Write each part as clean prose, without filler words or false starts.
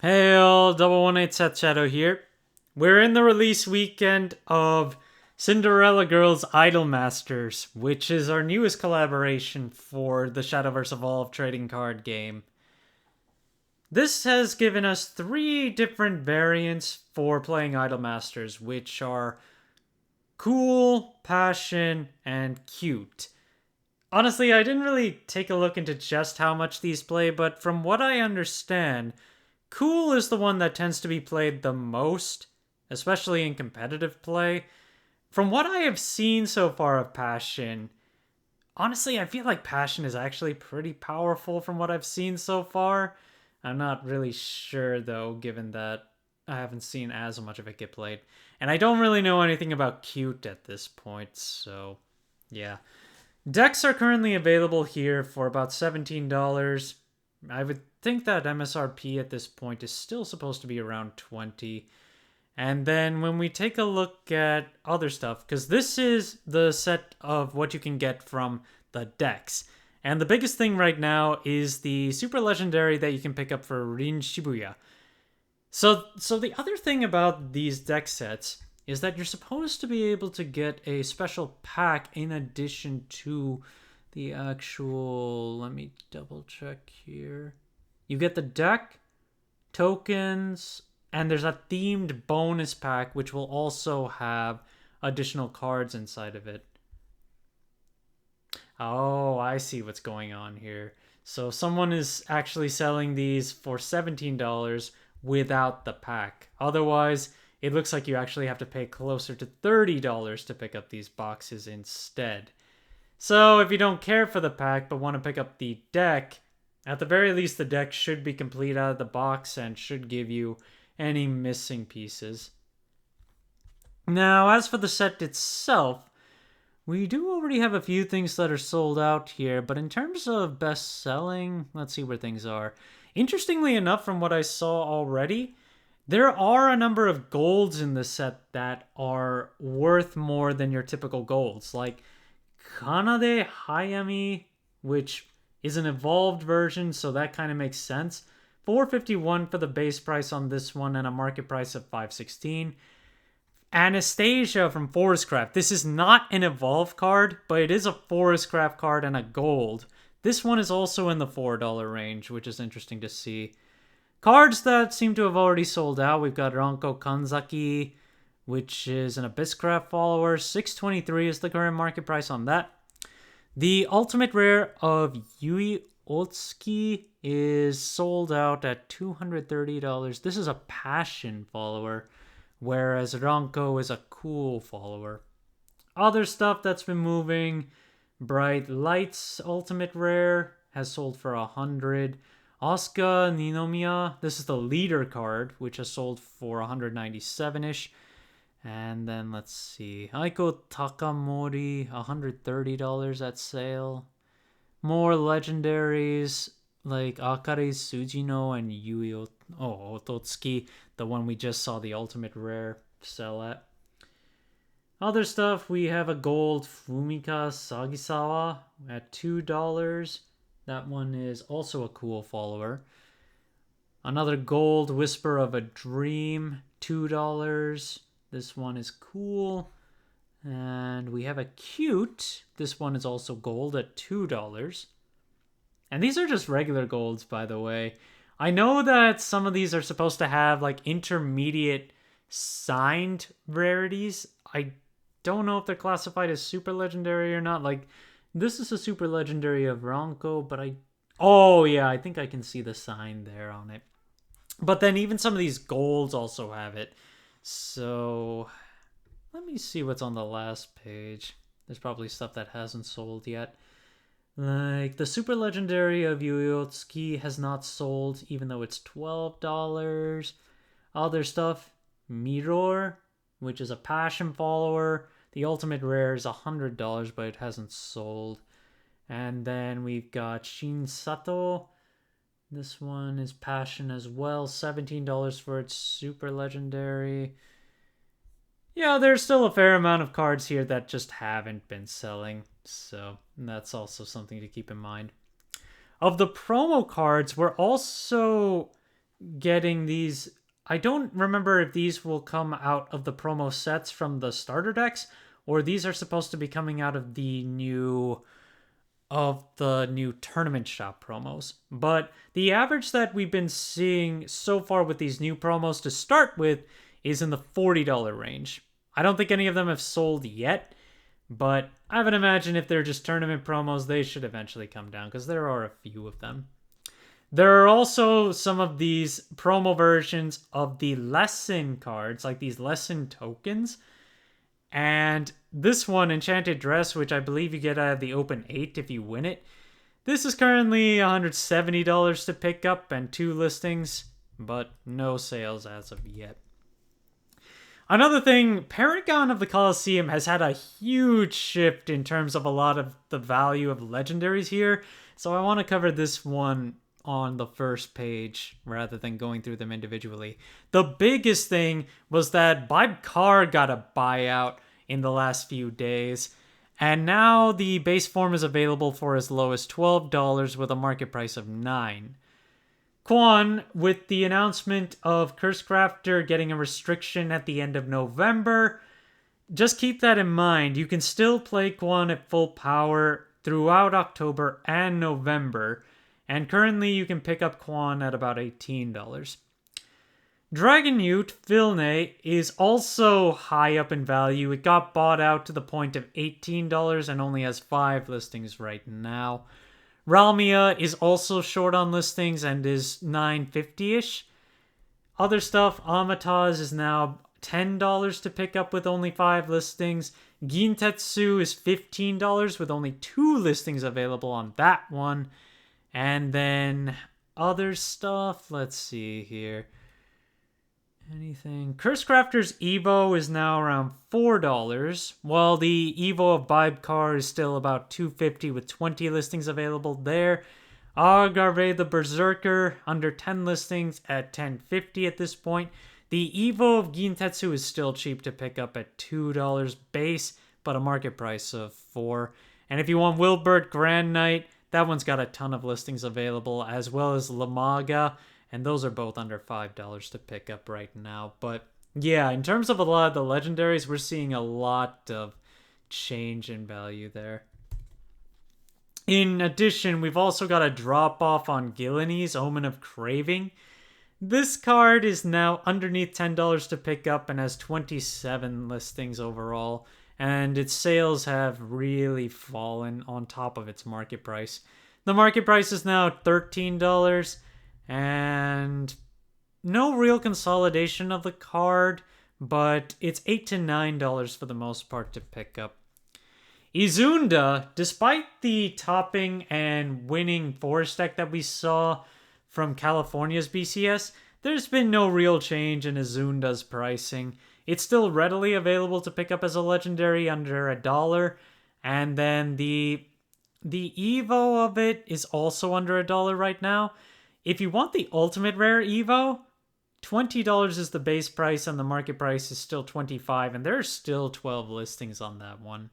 Hail, 118 Set Shadow here. We're in the release weekend of Cinderella Girls Idolmasters, which is our newest collaboration for the Shadowverse Evolved trading card game. This has given us three different variants for playing Idolmasters, which are cool, passion, and cute. Honestly, I didn't really take a look into just how much these play, but from what I understand, cool is the one that tends to be played the most, especially in competitive play. From what I have seen so far of Passion, honestly, I feel like Passion is actually pretty powerful from what I've seen so far. I'm not really sure though, given that I haven't seen as much of it get played. And I don't really know anything about Cute at this point, so yeah. Decks are currently available here for about $17. I would think that MSRP at this point is still supposed to be around 20. And then when we take a look at other stuff, because this is the set of what you can get from the decks. And the biggest thing right now is the super legendary that you can pick up for Rin Shibuya. So the other thing about these deck sets is that you're supposed to be able to get a special pack in addition to the actual. Let me double check here. You get the deck, tokens, and there's a themed bonus pack which will also have additional cards inside of it. Oh, I see what's going on here. So someone is actually selling these for $17 without the pack. Otherwise, it looks like you actually have to pay closer to $30 to pick up these boxes instead. So if you don't care for the pack but want to pick up the deck, at the very least the deck should be complete out of the box and should give you any missing pieces. Now, as for the set itself, we do already have a few things that are sold out here, but in terms of best selling, let's see where things are. Interestingly enough, from what I saw already, there are a number of golds in the set that are worth more than your typical golds, like Kanade Hayami, which is an evolved version, so that kind of makes sense. 451 for the base price on this one and a market price of 516. Anastasia from Forestcraft. This is not an evolve card, but it is a Forestcraft card and a gold. This one is also in the $4 range, which is interesting to see. Cards that seem to have already sold out. We've got Ranko Kanzaki, which is an Abysscraft follower. 623 is the current market price on that. The ultimate rare of Yui Otsuki is sold out at $230. This is a passion follower, whereas Ranko is a cool follower. Other stuff that's been moving: Bright Lights ultimate rare has sold for 100. Asuka Ninomiya, this is the leader card, which has sold for 197-ish. And then let's see, Aiko Takamori, $130 at sale. More legendaries like Akari Sujino and Yui Ototsuki, the one we just saw the ultimate rare sell at. Other stuff, we have a gold Fumika Sagisawa at $2. That one is also a cool follower. Another gold Whisper of a Dream, $2. This one is cool. And we have a cute. This one is also gold at $2. And these are just regular golds, by the way. I know that some of these are supposed to have like intermediate signed rarities. I don't know if they're classified as super legendary or not. Like, this is a super legendary of Ranko, but oh yeah, I think I can see the sign there on it. But then even some of these golds also have it. So let me see what's on the last page. There's probably stuff that hasn't sold yet. Like the super legendary of Yuyotsuki has not sold, even though it's $12. Other stuff, Mirror, which is a passion follower. The ultimate rare is $100, but it hasn't sold. And then we've got Shin Sato. This one is passion as well. $17 for its super legendary. Yeah, there's still a fair amount of cards here that just haven't been selling. So that's also something to keep in mind. Of the promo cards, we're also getting these. I don't remember if these will come out of the promo sets from the starter decks, or these are supposed to be coming out of the new tournament shop promos. But the average that we've been seeing so far with these new promos to start with is in the $40 range. I don't think any of them have sold yet, but I would imagine if they're just tournament promos, they should eventually come down because there are a few of them. There are also some of these promo versions of the lesson cards, like these lesson tokens. And this one, Enchanted Dress, which I believe you get out of the Open 8 if you win it. This is currently $170 to pick up and 2 listings, but no sales as of yet. Another thing, Paragon of the Colosseum has had a huge shift in terms of a lot of the value of legendaries here, so I want to cover this one on the first page rather than going through them individually. The biggest thing was that Vibe Car got a buyout in the last few days, and now the base form is available for as low as $12 with a market price of $9. Quan, with the announcement of Cursecrafter getting a restriction at the end of November, just keep that in mind. You can still play Quan at full power throughout October and November, and currently you can pick up Quan at about $18. Dragon Ute Vilne is also high up in value. It got bought out to the point of $18 and only has 5 listings right now. Ralmia is also short on listings and is $9.50-ish. Other stuff, Amataz is now $10 to pick up with only 5 listings. Gintetsu is $15 with only 2 listings available on that one. And then other stuff, let's see here. Anything? Cursecrafter's Evo is now around $4, while the Evo of Vibe Car is still about $2.50 with 20 listings available there. Agarve the Berserker, under 10 listings at $10.50 at this point. The Evo of Gintetsu is still cheap to pick up at $2 base, but a market price of $4. And if you want Wilbert Grand Knight, that one's got a ton of listings available, as well as Lamaga, and those are both under $5 to pick up right now. But yeah, in terms of a lot of the legendaries, we're seeing a lot of change in value there. In addition, we've also got a drop off on Gilleney's Omen of Craving. This card is now underneath $10 to pick up and has 27 listings overall, and its sales have really fallen on top of its market price. The market price is now $13, and no real consolidation of the card, but it's $8 to $9 for the most part to pick up. Izunda, despite the topping and winning forest deck that we saw from California's BCS, there's been no real change in Izunda's pricing. It's still readily available to pick up as a legendary under $1, and then the Evo of it is also under $1 right now. If you want the ultimate rare Evo, $20 is the base price and the market price is still $25, and there are still 12 listings on that one.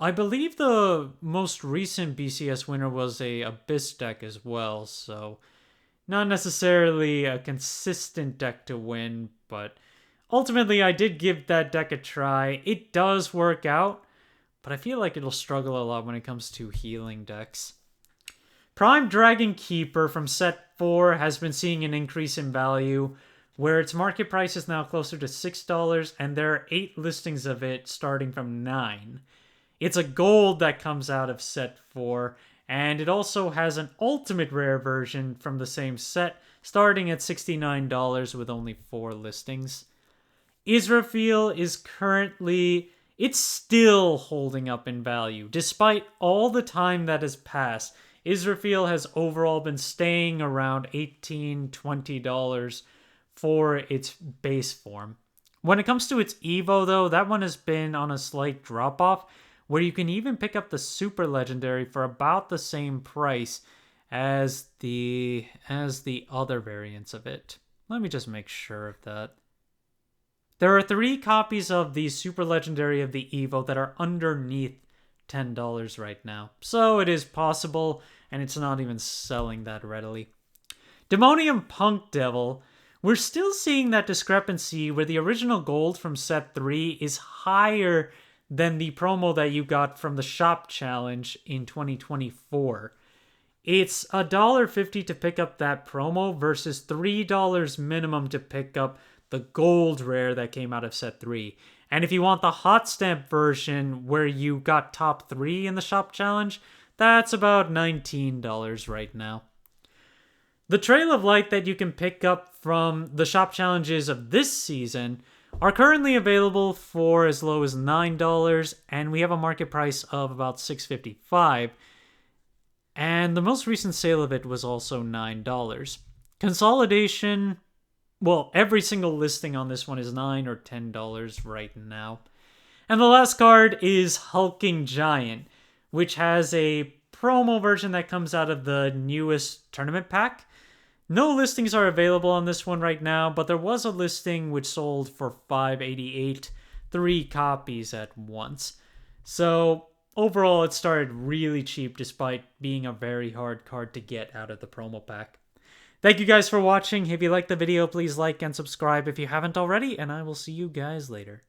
I believe the most recent BCS winner was a Abyss deck as well, so not necessarily a consistent deck to win, but ultimately I did give that deck a try. It does work out, but I feel like it'll struggle a lot when it comes to healing decks. Prime Dragon Keeper from set 4 has been seeing an increase in value, where its market price is now closer to $6, and there are 8 listings of it starting from 9. It's a gold that comes out of set 4, and it also has an ultimate rare version from the same set, starting at $69 with only 4 listings. Israfil is currently... it's still holding up in value. Despite all the time that has passed, Israfil has overall been staying around $18, $20 for its base form. When it comes to its Evo, though, that one has been on a slight drop-off, where you can even pick up the Super Legendary for about the same price as the other variants of it. Let me just make sure of that. There are 3 copies of the Super Legendary of the Evo that are underneath $10 right now. So it is possible, and it's not even selling that readily. Demonium Punk Devil, we're still seeing that discrepancy where the original gold from set 3 is higher than the promo that you got from the shop challenge in 2024. It's $1.50 to pick up that promo versus $3 minimum to pick up the gold rare that came out of set 3. And if you want the hot stamp version where you got top 3 in the shop challenge, that's about $19 right now. The Trail of Light that you can pick up from the shop challenges of this season are currently available for as low as $9, and we have a market price of about $6.55. And the most recent sale of it was also $9. Consolidation, well, every single listing on this one is $9 or $10 right now. And the last card is Hulking Giant, which has a promo version that comes out of the newest tournament pack. No listings are available on this one right now, but there was a listing which sold for $5.88, 3 copies at once. So overall, it started really cheap despite being a very hard card to get out of the promo pack. Thank you guys for watching. If you liked the video, please like and subscribe if you haven't already, and I will see you guys later.